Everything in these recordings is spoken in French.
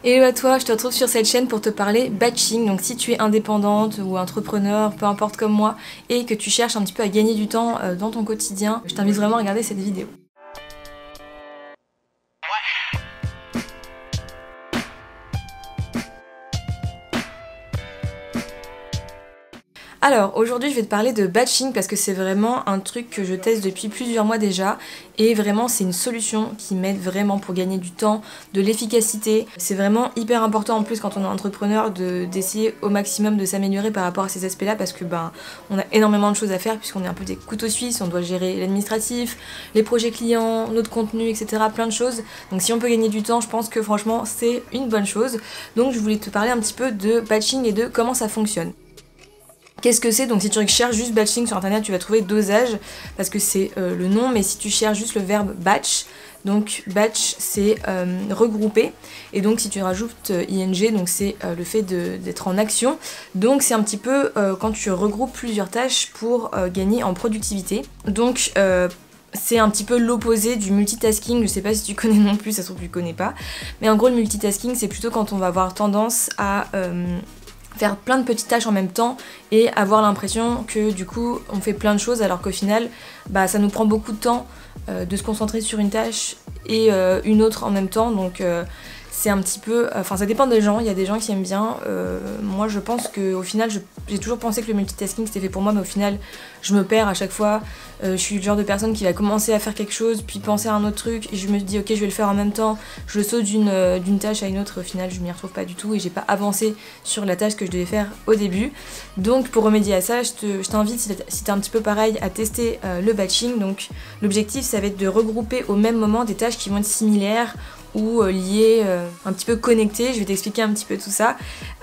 Hello à toi, je te retrouve sur cette chaîne pour te parler batching. Donc si tu es indépendante ou entrepreneur, peu importe comme moi, et que tu cherches un petit peu à gagner du temps dans ton quotidien, je t'invite vraiment à regarder cette vidéo. Alors aujourd'hui je vais te parler de batching parce que c'est vraiment un truc que je teste depuis plusieurs mois déjà et vraiment c'est une solution qui m'aide vraiment pour gagner du temps, de l'efficacité. C'est vraiment hyper important en plus quand on est entrepreneur d'essayer au maximum de s'améliorer par rapport à ces aspects là parce que on a énormément de choses à faire puisqu'on est un peu des couteaux suisses, on doit gérer l'administratif, les projets clients, notre contenu, etc. plein de choses. Donc si on peut gagner du temps, je pense que franchement c'est une bonne chose. Donc je voulais te parler un petit peu de batching et de comment ça fonctionne. Qu'est-ce que c'est? Donc si tu cherches juste batching sur internet, tu vas trouver dosage parce que c'est le nom, mais si tu cherches juste le verbe batch, donc batch c'est regrouper, et donc si tu rajoutes ing, donc c'est le fait d'être en action, donc c'est un petit peu quand tu regroupes plusieurs tâches pour gagner en productivité. Donc c'est un petit peu l'opposé du multitasking, je sais pas si tu connais non plus, ça se trouve que tu connais pas, mais en gros le multitasking c'est plutôt quand on va avoir tendance à faire plein de petites tâches en même temps et avoir l'impression que du coup on fait plein de choses alors qu'au final ça nous prend beaucoup de temps de se concentrer sur une tâche et une autre en même temps, donc c'est un petit peu, enfin ça dépend des gens, il y a des gens qui aiment bien, moi je pense qu'au final j'ai toujours pensé que le multitasking c'était fait pour moi, mais au final je me perds à chaque fois, je suis le genre de personne qui va commencer à faire quelque chose puis penser à un autre truc et je me dis ok je vais le faire en même temps, je saute d'une tâche à une autre, au final je m'y retrouve pas du tout et j'ai pas avancé sur la tâche que je devais faire au début. Donc pour remédier à ça, je t'invite si t'es un petit peu pareil à tester le batching. Donc l'objectif ça va être de regrouper au même moment des tâches qui vont être similaires ou liées, un petit peu connectées. Je vais t'expliquer un petit peu tout ça.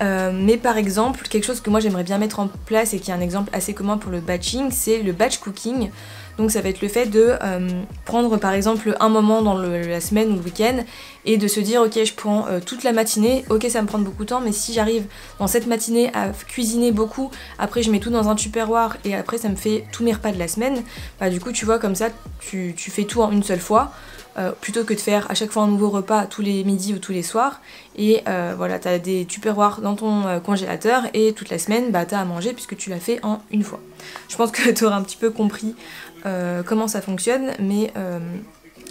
Mais par exemple, quelque chose que moi j'aimerais bien mettre en place et qui est un exemple assez commun pour le batching, c'est le batch cooking. Donc ça va être le fait de prendre par exemple un moment dans la semaine ou le week-end et de se dire ok je prends toute la matinée, ok ça me prend beaucoup de temps, mais si j'arrive dans cette matinée à cuisiner beaucoup, après je mets tout dans un tupperware et après ça me fait tous mes repas de la semaine, du coup tu vois comme ça tu fais tout en une seule fois. Plutôt que de faire à chaque fois un nouveau repas tous les midis ou tous les soirs, et voilà, t'as des tupperwares dans ton congélateur et toute la semaine t'as à manger puisque tu l'as fait en une fois. Je pense que tu auras un petit peu compris comment ça fonctionne, mais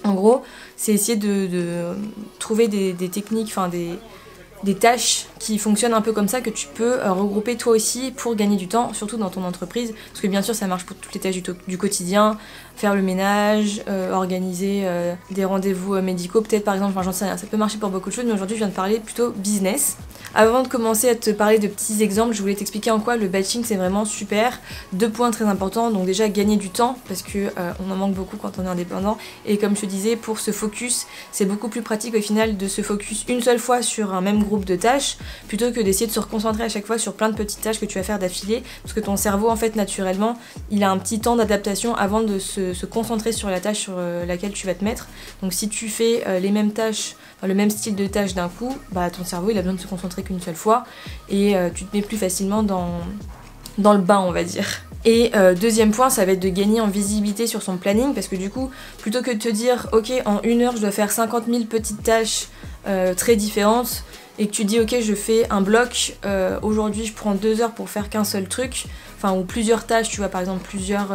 en gros c'est essayer de trouver des techniques, enfin des tâches qui fonctionnent un peu comme ça, que tu peux regrouper toi aussi pour gagner du temps, surtout dans ton entreprise, parce que bien sûr ça marche pour toutes les tâches du quotidien, faire le ménage, organiser des rendez-vous médicaux peut-être par exemple, enfin j'en sais rien, ça peut marcher pour beaucoup de choses, mais aujourd'hui je viens de parler plutôt business. Avant de commencer à te parler de petits exemples, je voulais t'expliquer en quoi le batching c'est vraiment super. 2 points très importants, donc déjà gagner du temps, parce que on en manque beaucoup quand on est indépendant, et comme je te disais, pour se focus, c'est beaucoup plus pratique au final de se focus une seule fois sur un même groupe de tâches, plutôt que d'essayer de se reconcentrer à chaque fois sur plein de petites tâches que tu vas faire d'affilée, parce que ton cerveau en fait naturellement, il a un petit temps d'adaptation avant de se concentrer sur la tâche sur laquelle tu vas te mettre. Donc si tu fais les mêmes tâches, le même style de tâche d'un coup, ton cerveau il a besoin de se concentrer qu'une seule fois et tu te mets plus facilement dans le bain on va dire. Et deuxième point, ça va être de gagner en visibilité sur son planning, parce que du coup, plutôt que de te dire ok en 1 heure je dois faire 50 000 petites tâches très différentes, et que tu dis ok je fais un bloc, aujourd'hui je prends 2 heures pour faire qu'un seul truc, enfin ou plusieurs tâches, tu vois par exemple plusieurs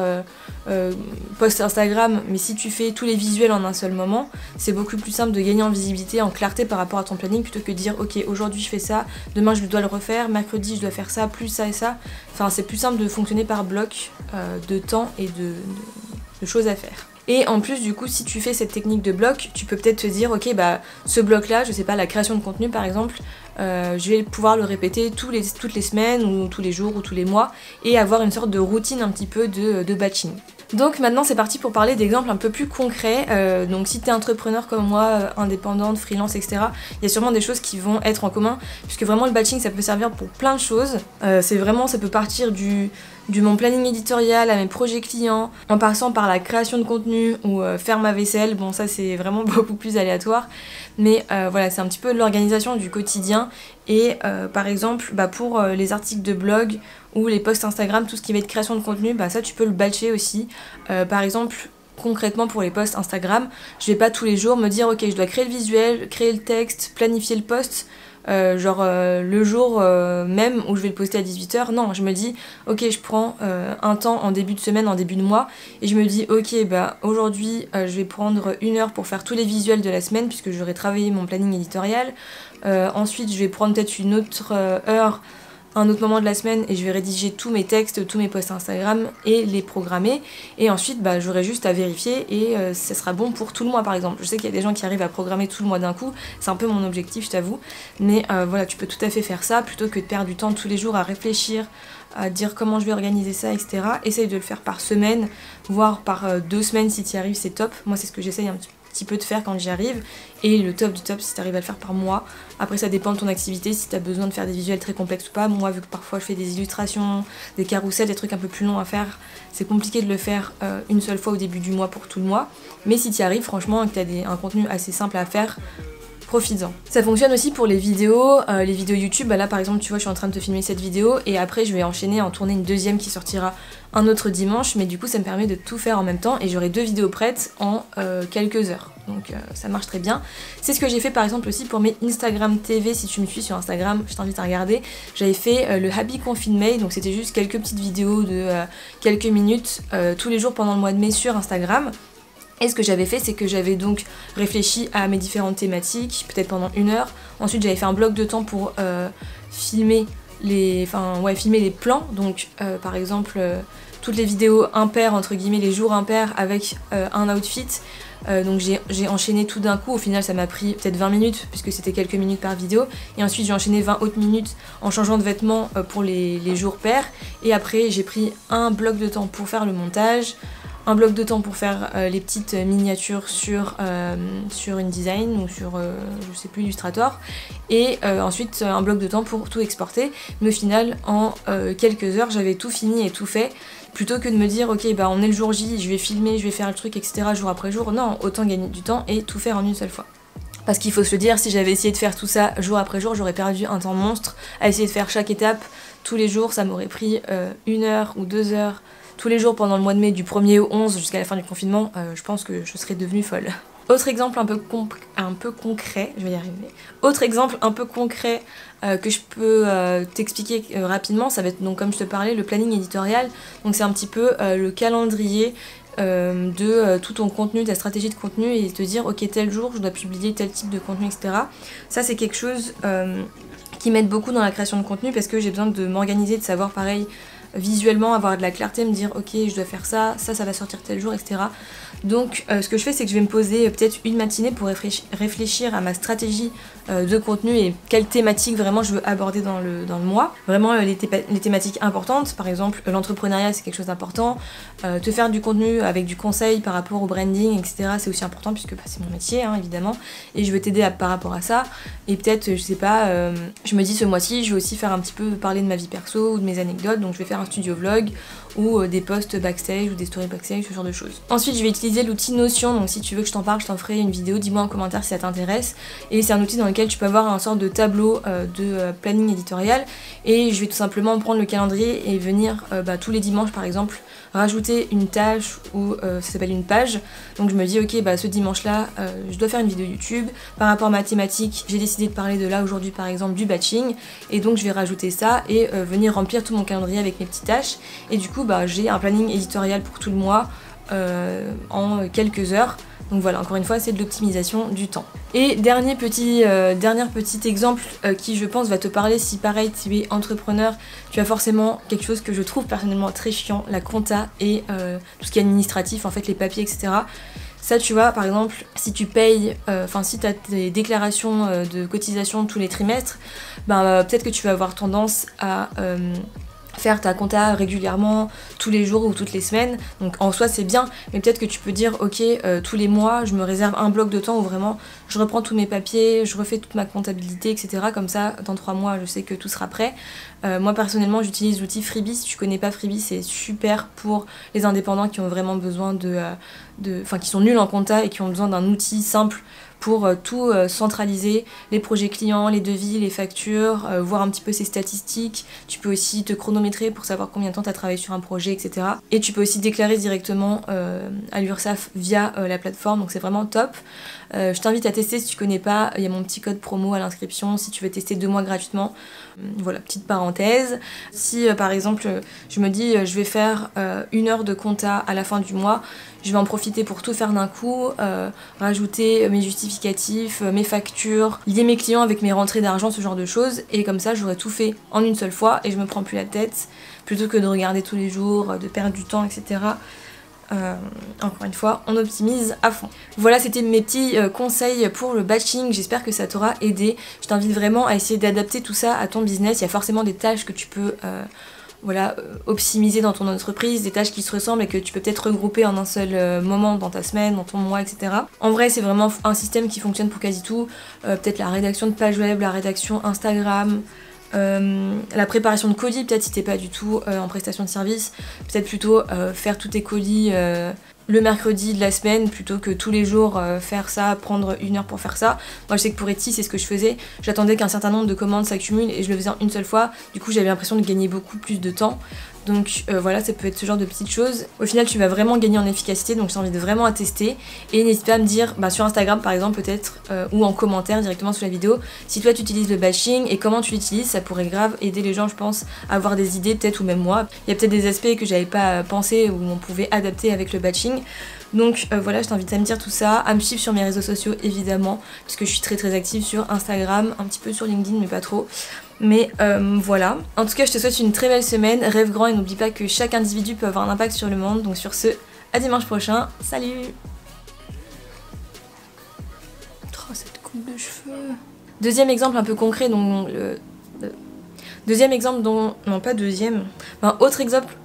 posts Instagram, mais si tu fais tous les visuels en un seul moment, c'est beaucoup plus simple de gagner en visibilité, en clarté par rapport à ton planning, plutôt que de dire ok aujourd'hui je fais ça, demain je dois le refaire, mercredi je dois faire ça, plus ça et ça, enfin c'est plus simple de fonctionner par bloc de temps et de choses à faire. Et en plus du coup si tu fais cette technique de bloc, tu peux peut-être te dire ok ce bloc là, je sais pas, la création de contenu par exemple, je vais pouvoir le répéter toutes les semaines ou tous les jours ou tous les mois et avoir une sorte de routine un petit peu de batching. Donc maintenant c'est parti pour parler d'exemples un peu plus concrets. Donc si t'es entrepreneur comme moi, indépendante, freelance, etc., il y a sûrement des choses qui vont être en commun, puisque vraiment le batching ça peut servir pour plein de choses. Ça peut partir du mon planning éditorial à mes projets clients, en passant par la création de contenu ou faire ma vaisselle. Bon ça c'est vraiment beaucoup plus aléatoire, mais voilà, c'est un petit peu l'organisation du quotidien. Et par exemple pour les articles de blog ou les posts Instagram, tout ce qui va être création de contenu, ça tu peux le batcher aussi. Par exemple concrètement pour les posts Instagram, je vais pas tous les jours me dire ok je dois créer le visuel, créer le texte, planifier le post, le jour même où je vais le poster à 18h. Non, je me dis ok je prends un temps en début de semaine, en début de mois, et je me dis ok bah aujourd'hui je vais prendre 1 heure pour faire tous les visuels de la semaine puisque j'aurai travaillé mon planning éditorial. Ensuite je vais prendre peut-être une autre heure un autre moment de la semaine et je vais rédiger tous mes textes, tous mes posts Instagram et les programmer, et ensuite bah, j'aurai juste à vérifier et ça sera bon pour tout le mois par exemple. Je sais qu'il y a des gens qui arrivent à programmer tout le mois d'un coup, c'est un peu mon objectif je t'avoue, mais voilà tu peux tout à fait faire ça plutôt que de perdre du temps tous les jours à réfléchir, à dire comment je vais organiser ça, etc. Essaye de le faire par semaine, voire par 2 semaines si tu y arrives, c'est top. Moi c'est ce que j'essaye un petit peu de faire quand j'y arrive, et le top du top si tu arrives à le faire par mois. Après ça dépend de ton activité, si tu as besoin de faire des visuels très complexes ou pas. Moi vu que parfois je fais des illustrations, des carousels, des trucs un peu plus longs à faire, c'est compliqué de le faire une seule fois au début du mois pour tout le mois, mais si tu y arrives franchement et que tu as un contenu assez simple à faire, profites-en. Ça fonctionne aussi pour les vidéos YouTube. Bah là par exemple tu vois je suis en train de te filmer cette vidéo et après je vais enchaîner en tourner une deuxième qui sortira un autre dimanche, mais du coup ça me permet de tout faire en même temps et j'aurai 2 vidéos prêtes en quelques heures. Donc ça marche très bien. C'est ce que j'ai fait par exemple aussi pour mes Instagram TV. Si tu me suis sur Instagram, je t'invite à regarder. J'avais fait le Happy Confine May, donc c'était juste quelques petites vidéos de quelques minutes tous les jours pendant le mois de mai sur Instagram. Et ce que j'avais fait, c'est que j'avais donc réfléchi à mes différentes thématiques, peut-être pendant 1 heure. Ensuite, j'avais fait un bloc de temps pour filmer les plans. Donc, par exemple, toutes les vidéos impaires, entre guillemets, les jours impairs avec un outfit. Donc j'ai enchaîné tout d'un coup. Au final, ça m'a pris peut-être 20 minutes, puisque c'était quelques minutes par vidéo. Et ensuite, j'ai enchaîné 20 autres minutes en changeant de vêtements pour les jours pairs. Et après, j'ai pris un bloc de temps pour faire le montage, un bloc de temps pour faire les petites miniatures sur InDesign ou sur, je sais plus, Illustrator, et ensuite un bloc de temps pour tout exporter. Mais au final, en quelques heures, j'avais tout fini et tout fait, plutôt que de me dire ok bah on est le jour J, je vais filmer, je vais faire le truc, etc. jour après jour. Non, autant gagner du temps et tout faire en une seule fois. Parce qu'il faut se le dire, si j'avais essayé de faire tout ça jour après jour, j'aurais perdu un temps monstre. À essayer de faire chaque étape tous les jours, ça m'aurait pris 1 heure ou 2 heures tous les jours pendant le mois de mai, du 1er au 11 jusqu'à la fin du confinement. Je pense que je serais devenue folle. Autre exemple un peu concret, je vais y arriver. Autre exemple un peu concret que je peux t'expliquer rapidement, ça va être donc comme je te parlais, le planning éditorial. Donc c'est un petit peu le calendrier de tout ton contenu, ta stratégie de contenu, et te dire ok tel jour je dois publier tel type de contenu, etc. Ça c'est quelque chose qui m'aide beaucoup dans la création de contenu, parce que j'ai besoin de m'organiser, de savoir pareil visuellement, avoir de la clarté, me dire ok je dois faire ça, ça va sortir tel jour, etc. Donc ce que je fais, c'est que je vais me poser peut-être une matinée pour réfléchir à ma stratégie de contenu et quelle thématique vraiment je veux aborder dans le mois. Vraiment les thématiques importantes, par exemple l'entrepreneuriat c'est quelque chose d'important, te faire du contenu avec du conseil par rapport au branding, etc. c'est aussi important puisque c'est mon métier hein, évidemment, et je veux t'aider par rapport à ça. Et peut-être, je sais pas, je me dis ce mois-ci je vais aussi faire un petit peu parler de ma vie perso ou de mes anecdotes, donc je vais faire un studio vlog ou des posts backstage ou des stories backstage, ce genre de choses. Ensuite je vais utiliser l'outil Notion, donc si tu veux que je t'en parle, je t'en ferai une vidéo, dis-moi en commentaire si ça t'intéresse. Et c'est un outil dans lequel tu peux avoir un sorte de tableau de planning éditorial, et je vais tout simplement prendre le calendrier et venir tous les dimanches par exemple rajouter une tâche ou ça s'appelle une page. Donc je me dis ok ce dimanche là je dois faire une vidéo YouTube par rapport à ma thématique, j'ai décidé de parler de là aujourd'hui par exemple du batching, et donc je vais rajouter ça et venir remplir tout mon calendrier avec mes petites tâches, et du coup j'ai un planning éditorial pour tout le mois en quelques heures. Donc voilà, encore une fois, c'est de l'optimisation du temps. Et dernier petit exemple qui je pense va te parler si pareil tu es entrepreneur, tu as forcément quelque chose que je trouve personnellement très chiant, la compta et tout ce qui est administratif, en fait les papiers, etc. Ça tu vois, par exemple, si tu payes, si tu as tes déclarations de cotisation tous les trimestres, peut-être que tu vas avoir tendance à faire ta compta régulièrement tous les jours ou toutes les semaines, donc en soi c'est bien, mais peut-être que tu peux dire ok tous les mois je me réserve un bloc de temps où vraiment je reprends tous mes papiers, je refais toute ma comptabilité, etc. Comme ça dans 3 mois je sais que tout sera prêt. Moi personnellement j'utilise l'outil Freebie. Si tu connais pas Freebie, c'est super pour les indépendants qui ont vraiment besoin qui sont nuls en compta et qui ont besoin d'un outil simple pour tout centraliser, les projets clients, les devis, les factures, voir un petit peu ses statistiques. Tu peux aussi te chronométrer pour savoir combien de temps tu as travaillé sur un projet, etc. Et tu peux aussi déclarer directement à l'URSSAF via la plateforme, donc c'est vraiment top. Je t'invite à tester si tu connais pas, il y a mon petit code promo à l'inscription si tu veux tester 2 mois gratuitement. Voilà, petite parenthèse. Si par exemple je me dis je vais faire 1 heure de compta à la fin du mois, je vais en profiter pour tout faire d'un coup, rajouter mes justificatifs, mes factures, lier mes clients avec mes rentrées d'argent, ce genre de choses, et comme ça j'aurais tout fait en une seule fois et je me prends plus la tête, plutôt que de regarder tous les jours, de perdre du temps, etc. Encore une fois, on optimise à fond. Voilà, c'était mes petits conseils pour le batching, j'espère que ça t'aura aidé. Je t'invite vraiment à essayer d'adapter tout ça à ton business. Il y a forcément des tâches que tu peux optimiser dans ton entreprise, des tâches qui se ressemblent et que tu peux peut-être regrouper en un seul moment dans ta semaine, dans ton mois, etc. En vrai, c'est vraiment un système qui fonctionne pour quasi tout. Peut-être la rédaction de page web, la rédaction Instagram, la préparation de colis, peut-être si t'es pas du tout en prestation de service, peut-être plutôt faire tous tes colis le mercredi de la semaine plutôt que tous les jours faire ça, prendre 1 heure pour faire ça. Moi je sais que pour Etsy c'est ce que je faisais, j'attendais qu'un certain nombre de commandes s'accumulent et je le faisais en une seule fois, du coup j'avais l'impression de gagner beaucoup plus de temps. Donc voilà, ça peut être ce genre de petites choses. Au final tu vas vraiment gagner en efficacité, donc je t'invite vraiment à tester. Et n'hésite pas à me dire sur Instagram par exemple peut-être, ou en commentaire directement sous la vidéo, si toi tu utilises le batching et comment tu l'utilises. Ça pourrait grave aider les gens je pense à avoir des idées peut-être, ou même moi. Il y a peut-être des aspects que j'avais pas pensé ou on pouvait adapter avec le batching. Donc voilà, je t'invite à me dire tout ça, à me suivre sur mes réseaux sociaux évidemment, puisque je suis très active sur Instagram, un petit peu sur LinkedIn mais pas trop. Mais voilà, en tout cas je te souhaite une très belle semaine, rêve grand et n'oublie pas que chaque individu peut avoir un impact sur le monde. Donc sur ce, à dimanche prochain, salut. Oh cette coupe de cheveux. Deuxième exemple un peu concret, donc deuxième exemple dont... Non pas deuxième, autre exemple...